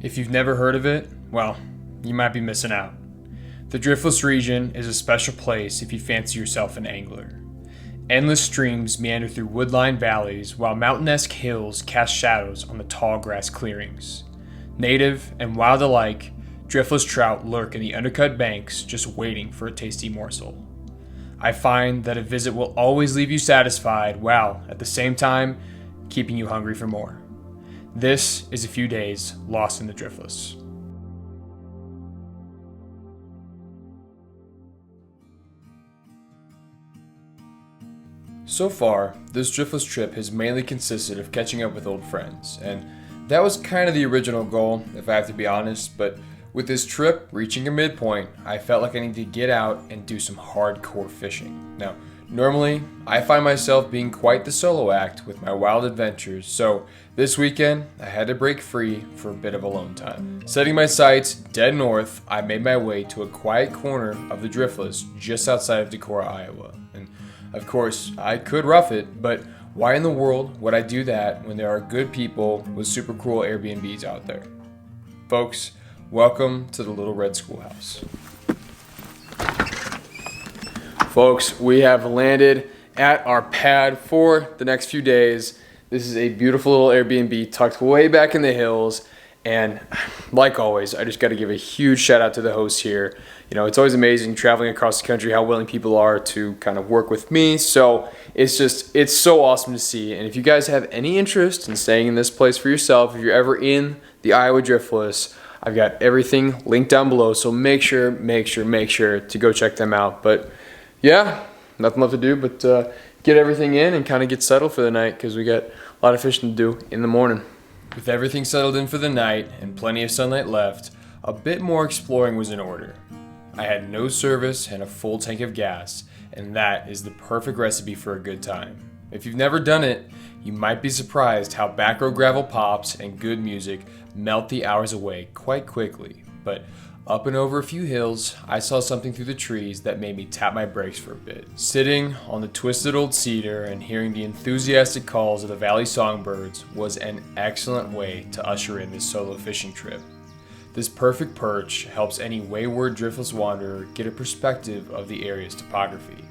If you've never heard of it, well, you might be missing out. The Driftless Region is a special place if you fancy yourself an angler. Endless streams meander through wood-lined valleys while mountain-esque hills cast shadows on the tall grass clearings. Native and wild alike, driftless trout lurk in the undercut banks just waiting for a tasty morsel. I find that a visit will always leave you satisfied while, at the same time, keeping you hungry for more. This is a few days lost in the Driftless. So far, this Driftless trip has mainly consisted of catching up with old friends, and that was kind of the original goal, if I have to be honest, but with this trip reaching a midpoint, I felt like I needed to get out and do some hardcore fishing. Now, normally, I find myself being quite the solo act with my wild adventures, so this weekend, I had to break free for a bit of alone time. Setting my sights dead north, I made my way to a quiet corner of the Driftless just outside of Decorah, Iowa. And of course, I could rough it, but why in the world would I do that when there are good people with super cool Airbnbs out there? Folks, welcome to the little Red Schoolhouse. Folks, we have landed at our pad for the next few days. This is a beautiful little Airbnb tucked way back in the hills. And like always, I just got to give a huge shout out to the hosts here. You know, it's always amazing traveling across the country how willing people are to kind of work with me. So it's so awesome to see. And if you guys have any interest in staying in this place for yourself, if you're ever in the Iowa Driftless, I've got everything linked down below. So make sure to go check them out. But yeah, nothing left to do but get everything in and kind of get settled for the night because we got a lot of fishing to do in the morning. With everything settled in for the night and plenty of sunlight left, a bit more exploring was in order. I had no service and a full tank of gas, and that is the perfect recipe for a good time. If you've never done it, you might be surprised how back road gravel pops and good music melt the hours away quite quickly. But up and over a few hills, I saw something through the trees that made me tap my brakes for a bit. Sitting on the twisted old cedar and hearing the enthusiastic calls of the valley songbirds was an excellent way to usher in this solo fishing trip. This perfect perch helps any wayward driftless wanderer get a perspective of the area's topography.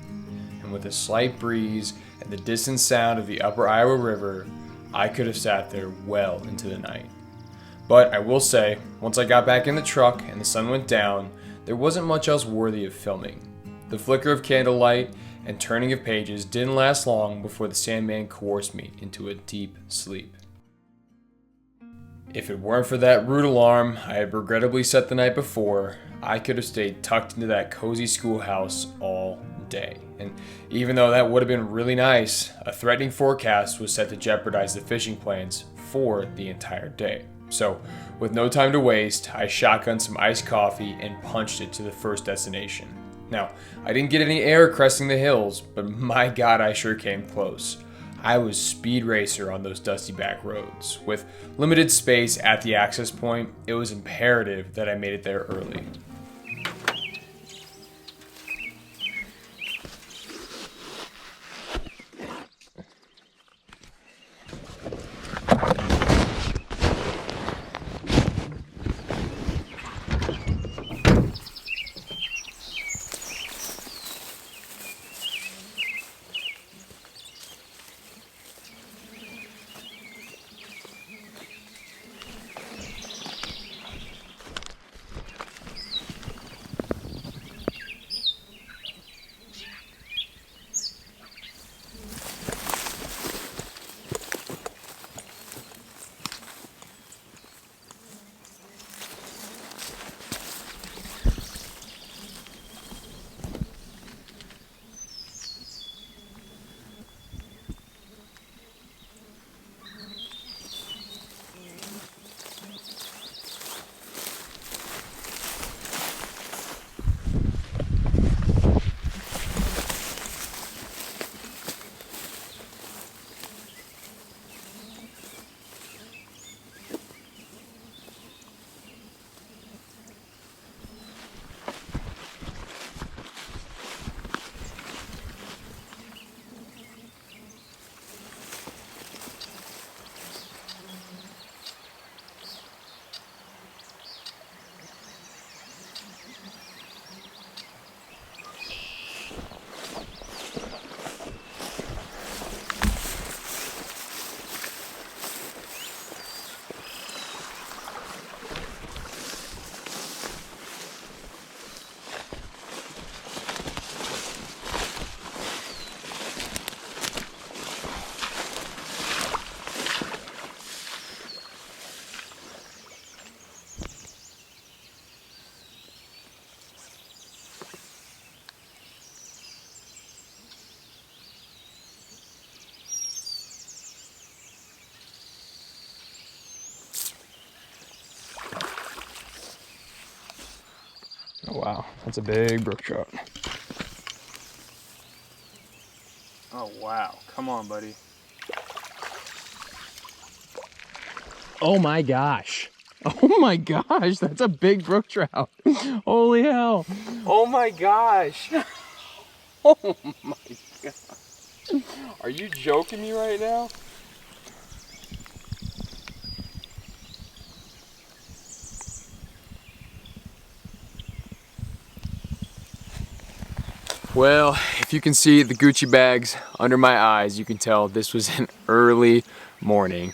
And with a slight breeze and the distant sound of the upper Iowa River, I could have sat there well into the night. But I will say, once I got back in the truck and the sun went down, there wasn't much else worthy of filming. The flicker of candlelight and turning of pages didn't last long before the Sandman coerced me into a deep sleep. If it weren't for that rude alarm I had regrettably set the night before, I could have stayed tucked into that cozy schoolhouse all day. And even though that would have been really nice, a threatening forecast was set to jeopardize the fishing plans for the entire day. So, with no time to waste, I shotgunned some iced coffee and punched it to the first destination. Now, I didn't get any air cresting the hills, but my God, I sure came close. I was speed racer on those dusty back roads. With limited space at the access point, it was imperative that I made it there early. Oh wow, that's a big brook trout. Oh wow, come on buddy. Oh my gosh. Oh my gosh, that's a big brook trout. Holy hell. Oh my gosh. Oh my god. Are you joking me right now? Well, if you can see the Gucci bags under my eyes, you can tell this was an early morning.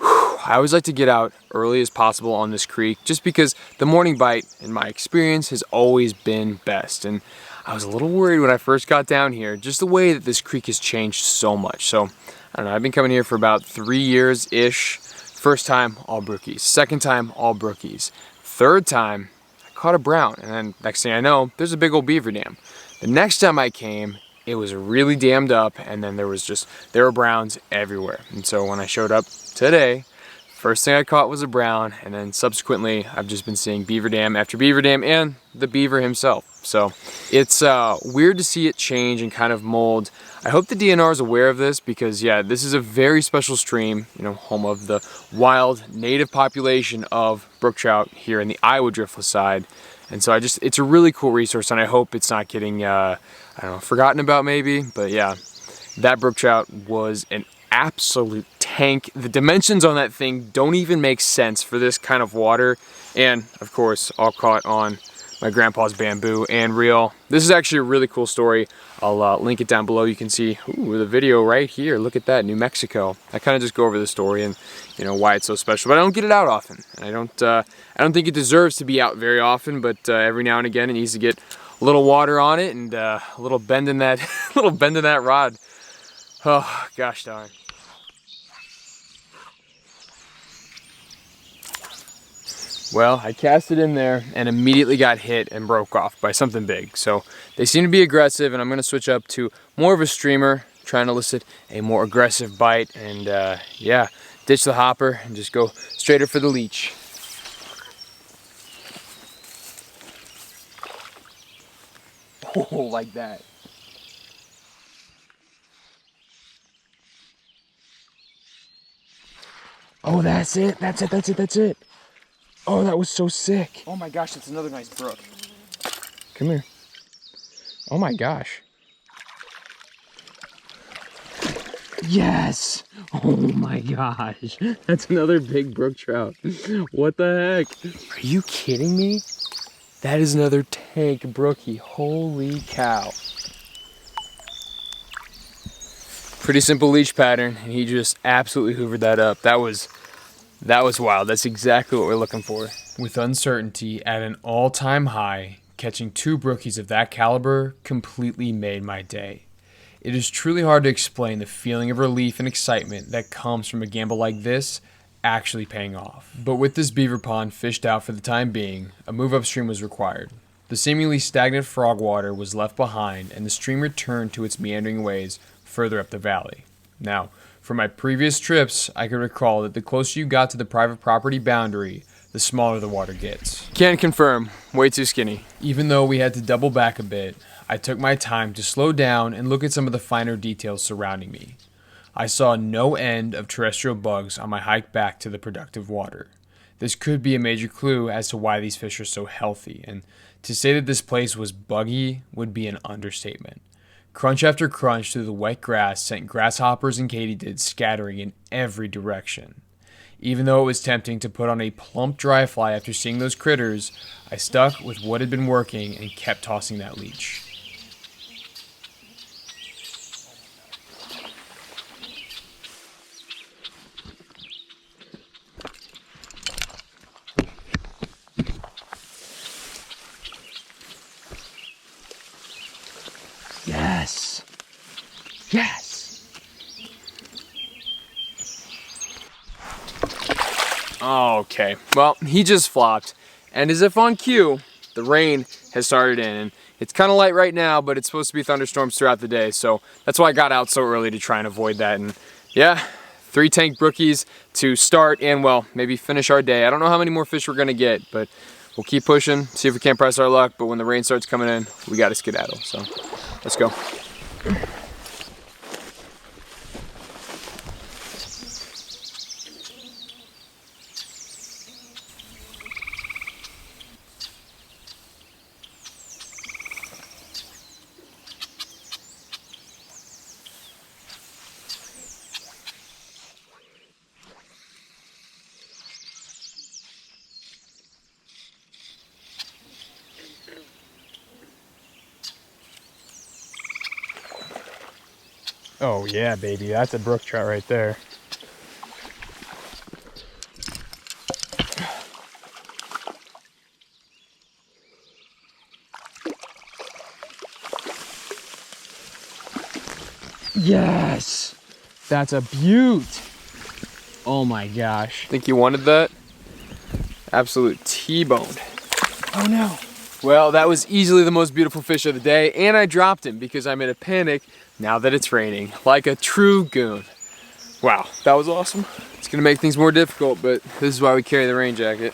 I always like to get out early as possible on this creek just because the morning bite, in my experience, has always been best. And I was a little worried when I first got down here, just the way that this creek has changed so much. So, I don't know, I've been coming here for about 3 years-ish. First time, all brookies. Second time, all brookies. Third time, I caught a brown. And then next thing I know, there's a big old beaver dam. The next time I came, it was really dammed up, and then there were browns everywhere. And so when I showed up today, first thing I caught was a brown, and then subsequently I've just been seeing beaver dam after beaver dam and the beaver himself. So it's weird to see it change and kind of mold. I hope the DNR is aware of this because yeah, this is a very special stream, you know, home of the wild native population of brook trout here in the Iowa Driftless side. And so it's a really cool resource, and I hope it's not getting, I don't know, forgotten about maybe. But yeah, that brook trout was an absolute tank. The dimensions on that thing don't even make sense for this kind of water. And of course, all caught on my grandpa's bamboo and reel. This is actually a really cool story. I'll link it down below. You can see the video right here. Look at that, New Mexico. I kind of just go over the story and you know why it's so special. But I don't get it out often, and I don't think it deserves to be out very often. But every now and again, it needs to get a little water on it and a little bend in that rod. Oh gosh darn. Well, I cast it in there and immediately got hit and broke off by something big. So they seem to be aggressive, and I'm going to switch up to more of a streamer, trying to elicit a more aggressive bite, and yeah, ditch the hopper and just go straighter for the leech. Oh, like that. Oh, that's it. That's it. That's it. That's it. Oh, that was so sick. Oh my gosh, that's another nice brook. Come here. Oh my gosh. Yes. Oh my gosh. That's another big brook trout. What the heck? Are you kidding me? That is another tank brookie. Holy cow. Pretty simple leech pattern, and he just absolutely hoovered that up. That was wild. That's exactly what we're looking for. With uncertainty at an all-time high, catching 2 brookies of that caliber completely made my day. It is truly hard to explain the feeling of relief and excitement that comes from a gamble like this actually paying off. But with this beaver pond fished out for the time being, a move upstream was required. The seemingly stagnant frog water was left behind, and the stream returned to its meandering ways further up the valley. Now, from my previous trips, I could recall that the closer you got to the private property boundary, the smaller the water gets. Can confirm, way too skinny. Even though we had to double back a bit, I took my time to slow down and look at some of the finer details surrounding me. I saw no end of terrestrial bugs on my hike back to the productive water. This could be a major clue as to why these fish are so healthy, and to say that this place was buggy would be an understatement. Crunch after crunch through the wet grass sent grasshoppers and katydids scattering in every direction. Even though it was tempting to put on a plump dry fly after seeing those critters, I stuck with what had been working and kept tossing that leech. Yes! Yes! Okay, well, he just flopped. And as if on cue, the rain has started in. And it's kind of light right now, but it's supposed to be thunderstorms throughout the day. So that's why I got out so early to try and avoid that. And yeah, 3 tank brookies to start and, well, maybe finish our day. I don't know how many more fish we're going to get, but we'll keep pushing, see if we can't press our luck, but when the rain starts coming in, we got to skedaddle. So let's go. Oh yeah, baby, that's a brook trout right there. Yes, that's a beaut. Oh my gosh. Think you wanted that? Absolute T-boned. Oh no. Well, that was easily the most beautiful fish of the day, and I dropped him because I'm in a panic now that it's raining, like a true goon. Wow, that was awesome. It's gonna make things more difficult, but this is why we carry the rain jacket.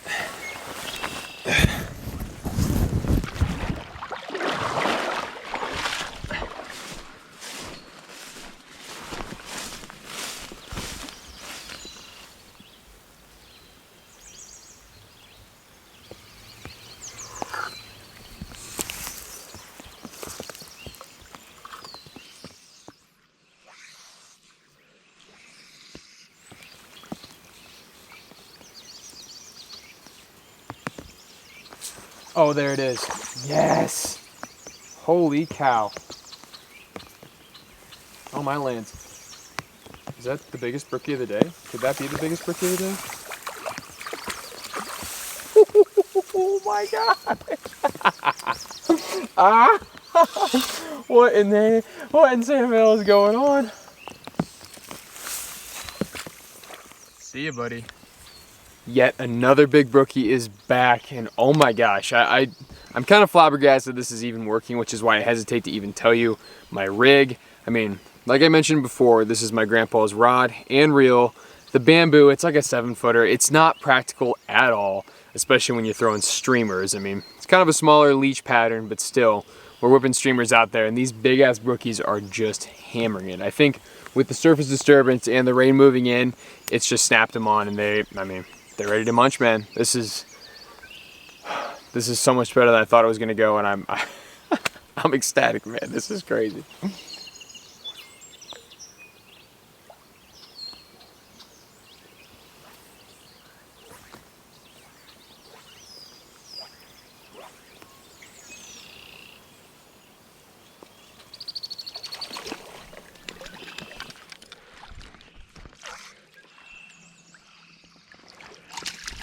Oh, there it is. Yes! Holy cow. Oh, my lands. Is that the biggest brookie of the day? Could that be the biggest brookie of the day? Oh my god! Ah! What in San Mel is going on? See ya, buddy. Yet another big brookie is back, and oh my gosh, I'm kind of flabbergasted this is even working, which is why I hesitate to even tell you my rig. I mean, like I mentioned before, this is my grandpa's rod and reel. The bamboo, it's like a 7-footer. It's not practical at all, especially when you're throwing streamers. I mean, it's kind of a smaller leech pattern, but still, we're whipping streamers out there, and these big ass brookies are just hammering it. I think with the surface disturbance and the rain moving in, it's just snapped them on, and they're ready to munch, man. This is so much better than I thought it was gonna go, and I'm ecstatic, man. This is crazy.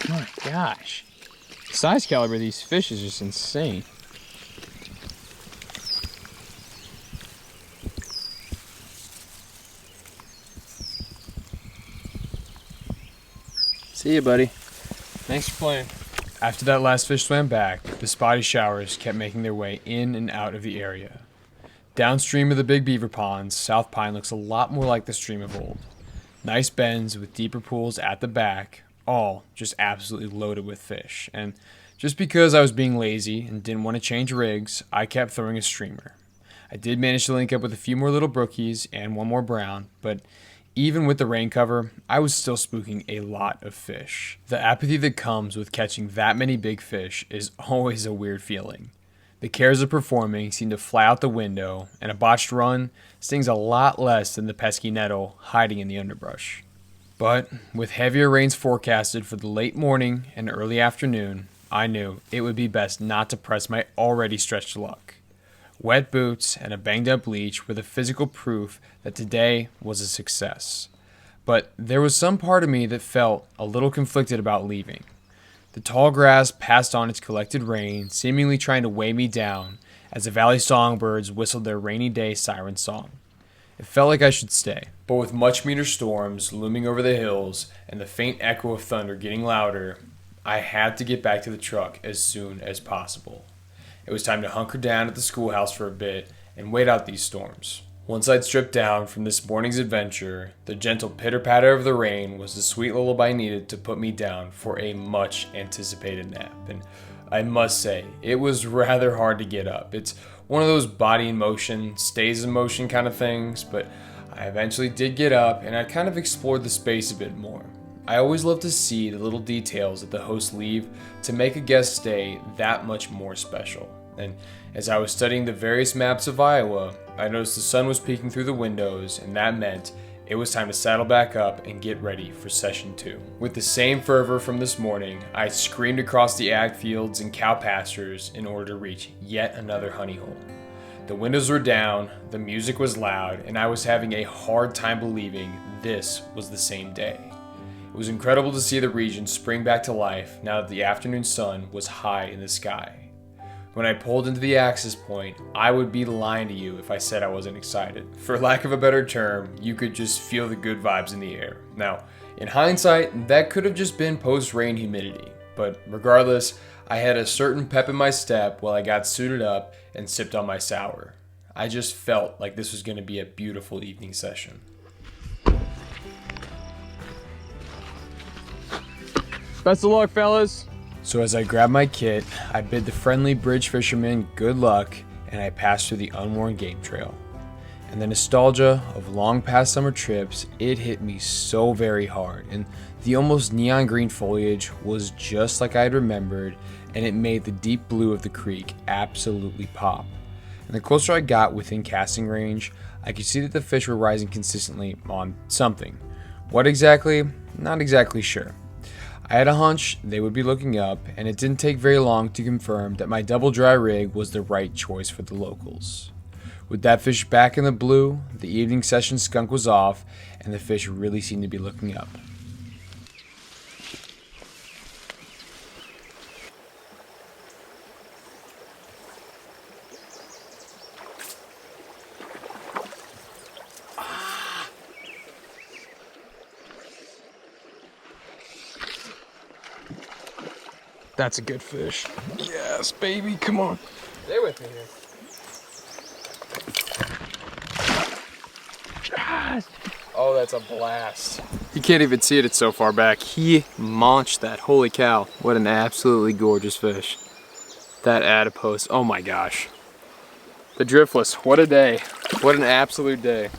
Oh my gosh. The size caliber of these fish is just insane. See ya, buddy. Thanks for playing. After that last fish swam back, the spotty showers kept making their way in and out of the area. Downstream of the big beaver ponds, South Pine looks a lot more like the stream of old. Nice bends with deeper pools at the back, all just absolutely loaded with fish. And just because I was being lazy and didn't want to change rigs, I kept throwing a streamer. I did manage to link up with a few more little brookies and one more brown, but even with the rain cover, I was still spooking a lot of fish. The apathy that comes with catching that many big fish is always a weird feeling. The cares of performing seem to fly out the window, and a botched run stings a lot less than the pesky nettle hiding in the underbrush. But with heavier rains forecasted for the late morning and early afternoon, I knew it would be best not to press my already stretched luck. Wet boots and a banged up leech were the physical proof that today was a success. But there was some part of me that felt a little conflicted about leaving. The tall grass passed on its collected rain, seemingly trying to weigh me down as the valley songbirds whistled their rainy day siren song. It felt like I should stay, but with much meaner storms looming over the hills and the faint echo of thunder getting louder, I had to get back to the truck as soon as possible. It was time to hunker down at the schoolhouse for a bit and wait out these storms. Once I'd stripped down from this morning's adventure, the gentle pitter-patter of the rain was the sweet lullaby needed to put me down for a much-anticipated nap. And I must say, it was rather hard to get up. It's one of those body in motion, stays in motion kind of things, but I eventually did get up and I kind of explored the space a bit more. I always love to see the little details that the hosts leave to make a guest stay that much more special. And as I was studying the various maps of Iowa, I noticed the sun was peeking through the windows, and that meant it was time to saddle back up and get ready for session 2. With the same fervor from this morning, I screamed across the ag fields and cow pastures in order to reach yet another honey hole. The windows were down, the music was loud, and I was having a hard time believing this was the same day. It was incredible to see the region spring back to life now that the afternoon sun was high in the sky. When I pulled into the access point, I would be lying to you if I said I wasn't excited. For lack of a better term, you could just feel the good vibes in the air. Now, in hindsight, that could have just been post-rain humidity, but regardless, I had a certain pep in my step while I got suited up and sipped on my sour. I just felt like this was going to be a beautiful evening session. Best of luck, fellas. So as I grabbed my kit, I bid the friendly bridge fisherman good luck, and I passed through the unworn game trail. And the nostalgia of long past summer trips, it hit me so very hard, and the almost neon green foliage was just like I had remembered, and it made the deep blue of the creek absolutely pop. And the closer I got within casting range, I could see that the fish were rising consistently on something. What exactly? Not exactly sure. I had a hunch they would be looking up, and it didn't take very long to confirm that my double dry rig was the right choice for the locals. With that fish back in the blue, the evening session skunk was off, and the fish really seemed to be looking up. That's a good fish. Yes, baby, come on. Stay with me here. Yes. Oh, that's a blast. You can't even see it, it's so far back. He launched that, holy cow. What an absolutely gorgeous fish. That adipose, oh my gosh. The Driftless, what a day. What an absolute day.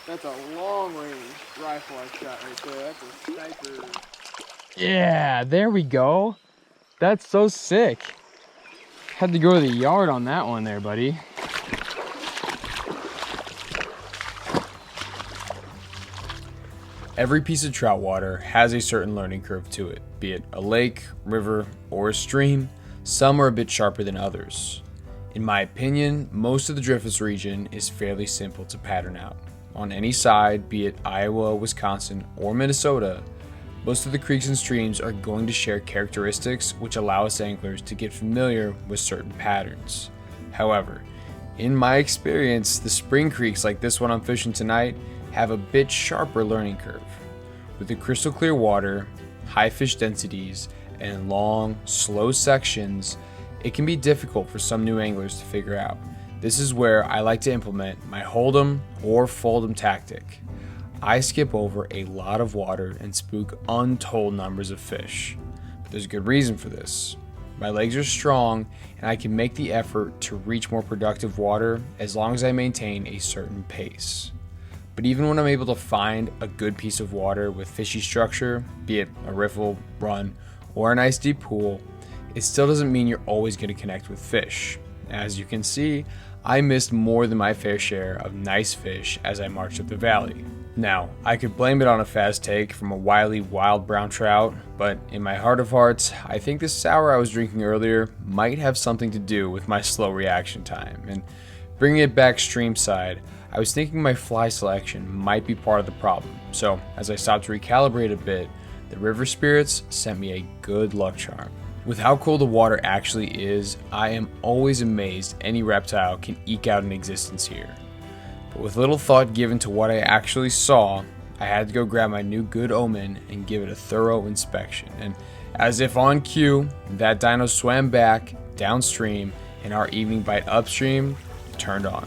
That's a long range rifle I shot right there. That's a sniper. Yeah, there we go. That's so sick. Had to go to the yard on that one there, buddy. Every piece of trout water has a certain learning curve to it, be it a lake, river, or a stream. Some are a bit sharper than others. In my opinion, most of the Driftless region is fairly simple to pattern out. On any side, be it Iowa, Wisconsin, or Minnesota, most of the creeks and streams are going to share characteristics which allow us anglers to get familiar with certain patterns. However, in my experience, the spring creeks like this one I'm fishing tonight have a bit sharper learning curve. With the crystal clear water, high fish densities, and long, slow sections, it can be difficult for some new anglers to figure out. This is where I like to implement my hold 'em or fold 'em tactic. I skip over a lot of water and spook untold numbers of fish. But there's a good reason for this. My legs are strong and I can make the effort to reach more productive water as long as I maintain a certain pace. But even when I'm able to find a good piece of water with fishy structure, be it a riffle, run, or a nice deep pool, it still doesn't mean you're always going to connect with fish. As you can see, I missed more than my fair share of nice fish as I marched up the valley. Now, I could blame it on a fast take from a wily wild brown trout, but in my heart of hearts, I think the sour I was drinking earlier might have something to do with my slow reaction time. And bringing it back streamside, I was thinking my fly selection might be part of the problem. So, as I stopped to recalibrate a bit, the river spirits sent me a good luck charm. With how cold the water actually is, I am always amazed any reptile can eke out an existence here. But with little thought given to what I actually saw, I had to go grab my new Good Omen and give it a thorough inspection. And as if on cue, that dino swam back downstream and our evening bite upstream turned on.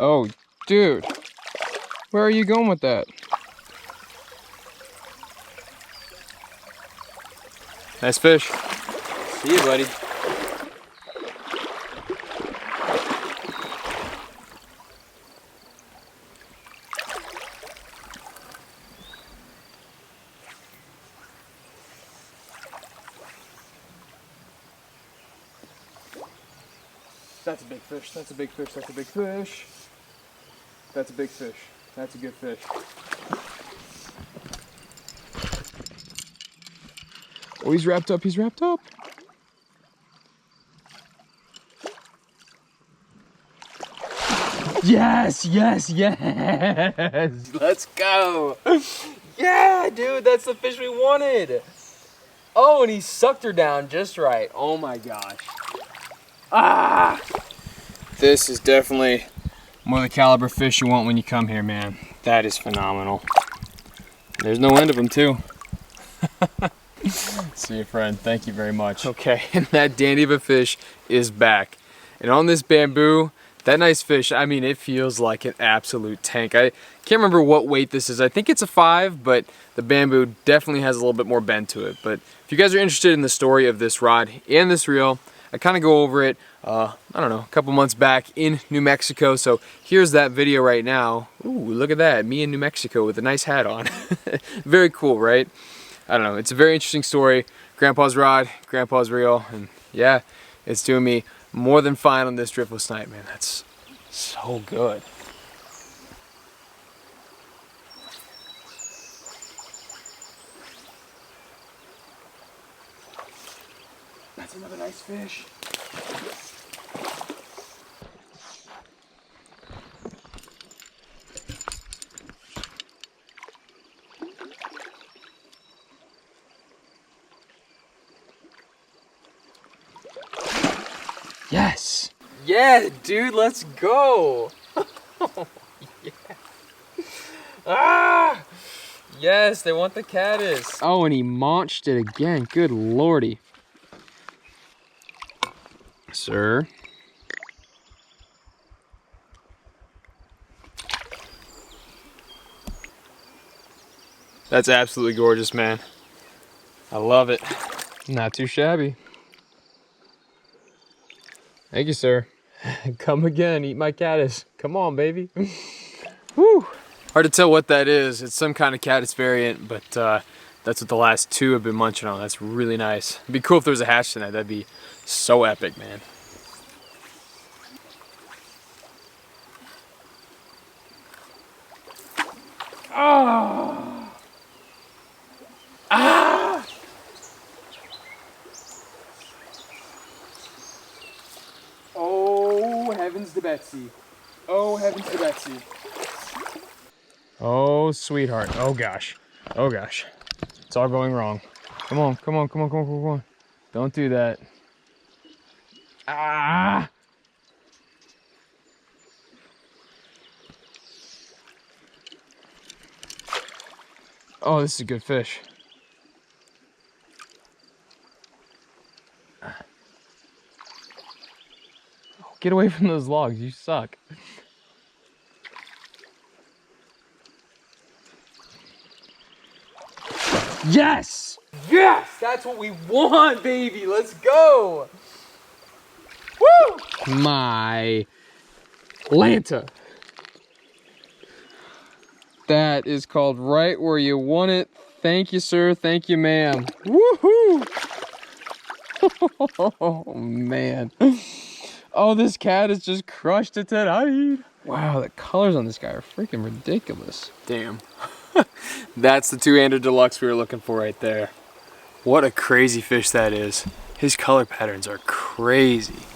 Oh, dude, where are you going with that? Nice fish. See you, buddy. That's a big fish, that's a big fish, that's a big fish. That's a big fish. That's a good fish. Oh, he's wrapped up, he's wrapped up. Yes, yes, yes. Let's go. Yeah, dude, that's the fish we wanted. Oh, and he sucked her down just right. Oh my gosh. Ah! This is definitely more the caliber fish you want when you come here, man. That is phenomenal. There's no end of them, too. See you, friend. Thank you very much. Okay, and that dandy of a fish is back. And on this bamboo, that nice fish, I mean, it feels like an absolute tank. I can't remember what weight this is. I think it's a 5, but the bamboo definitely has a little bit more bend to it. But if you guys are interested in the story of this rod and this reel, I kind of go over it, I don't know, a couple months back in New Mexico. So here's that video right now. Ooh, look at that, me in New Mexico with a nice hat on. Very cool, right? I don't know, it's a very interesting story. Grandpa's rod, Grandpa's reel, and yeah, it's doing me more than fine on this driftless night, man. That's so good. That's another nice fish. Yes. Yeah, dude, let's go. Yeah. Ah! Yes, they want the caddis. Oh, and he launched it again. Good lordy. Sir. That's absolutely gorgeous, man. I love it. Not too shabby. Thank you, sir. Come again, eat my caddis. Come on, baby. Woo! Hard to tell what that is. It's some kind of caddis variant, but that's what the last 2 have been munching on. That's really nice. It'd be cool if there was a hatch tonight. That'd be so epic, man. Oh! Ah! Oh, heavens to Betsy. Oh, heavens to Betsy. Oh, sweetheart. Oh, gosh. Oh, gosh. It's all going wrong. Come on, come on, come on, come on, come on. Don't do that. Ah! Oh, this is a good fish. Oh, get away from those logs, you suck. Yes! Yes! That's what we want, baby! Let's go! Woo! My Lanta. That is called right where you want it. Thank you, sir. Thank you, ma'am. Woohoo! Oh, man. Oh, this cat has just crushed it tonight. Wow, the colors on this guy are freaking ridiculous. Damn. That's the two-handed deluxe we were looking for right there. What a crazy fish that is. His color patterns are crazy.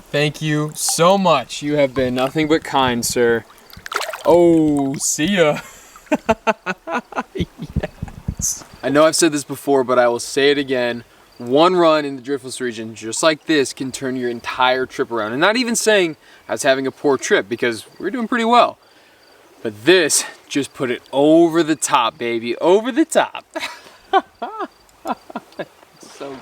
Thank you so much. You have been nothing but kind, sir. Oh, see ya. Yes. I know I've said this before, but I will say it again. One run in the Driftless region, just like this, can turn your entire trip around. And not even saying I was having a poor trip, because we're doing pretty well. But this just put it over the top, baby. Over the top. So good.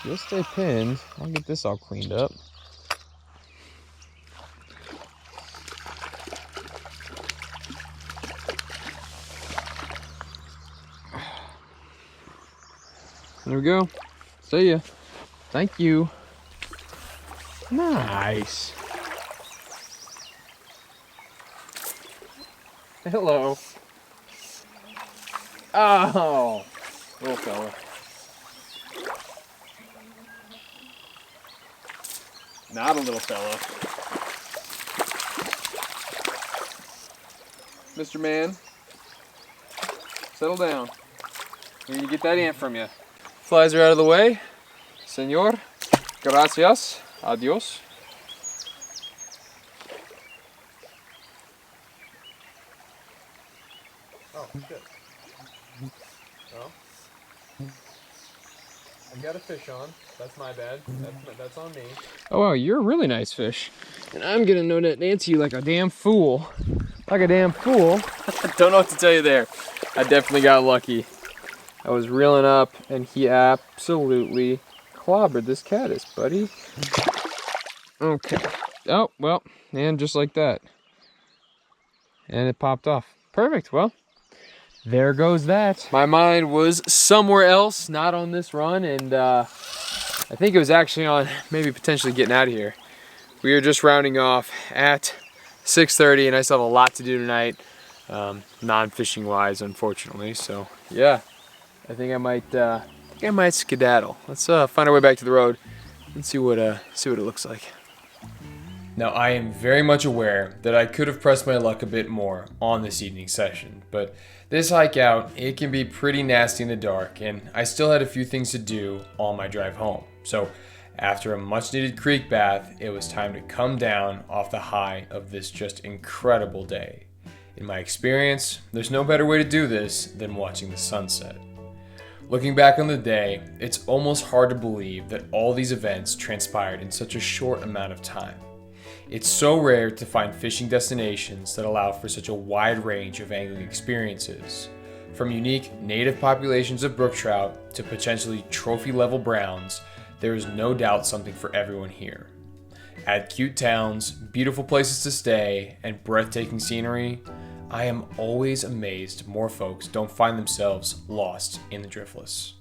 Just stay pinned. I'll get this all cleaned up. There we go. See ya. Thank you. Nice. Hello. Oh, little fella. Not a little fella. Mr. Man, settle down. We need to get that ant from you. Flies are out of the way. Señor, gracias, adios. Oh, shit. Well, I've got a fish on. That's my bad. That's on me. Oh wow, you're a really nice fish. And I'm gonna know that Nancy like a damn fool. Like a damn fool. Don't know what to tell you there. I definitely got lucky. I was reeling up and he absolutely clobbered this caddis, buddy. Okay. Oh, well, and just like that. And it popped off. Perfect, well. There goes that. My mind was somewhere else, not on this run, and I think it was actually on maybe potentially getting out of here. We are just rounding off at 6:30, and I still have a lot to do tonight, non-fishing wise, unfortunately. So yeah, I think I might skedaddle. Let's find our way back to the road and see what it looks like. Now, I am very much aware that I could have pressed my luck a bit more on this evening session, but this hike out, it can be pretty nasty in the dark, and I still had a few things to do on my drive home. So after a much needed creek bath, it was time to come down off the high of this just incredible day. In my experience, there's no better way to do this than watching the sunset. Looking back on the day, it's almost hard to believe that all these events transpired in such a short amount of time. It's so rare to find fishing destinations that allow for such a wide range of angling experiences. From unique native populations of brook trout to potentially trophy-level browns, there is no doubt something for everyone here. Add cute towns, beautiful places to stay, and breathtaking scenery, I am always amazed more folks don't find themselves lost in the Driftless.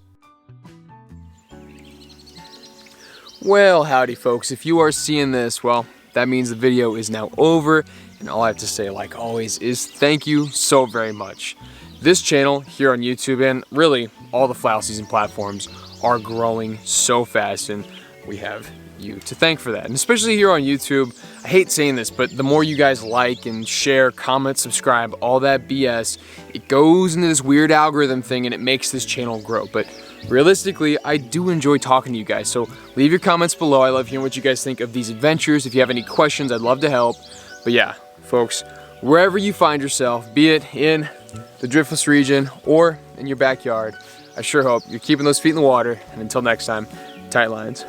Well, howdy folks, if you are seeing this, well, that means the video is now over, and all I have to say, like always, is thank you so very much. This channel here on YouTube, and really all the flower season platforms, are growing so fast, and we have you to thank for that. And especially here on YouTube, I hate saying this, but the more you guys like and share, comment, subscribe, all that BS, it goes into this weird algorithm thing and it makes this channel grow. But realistically, I do enjoy talking to you guys, so leave your comments below. I love hearing what you guys think of these adventures. If you have any questions, I'd love to help. But yeah, folks, wherever you find yourself, be it in the Driftless region or in your backyard, I sure hope you're keeping those feet in the water. And until next time, tight lines.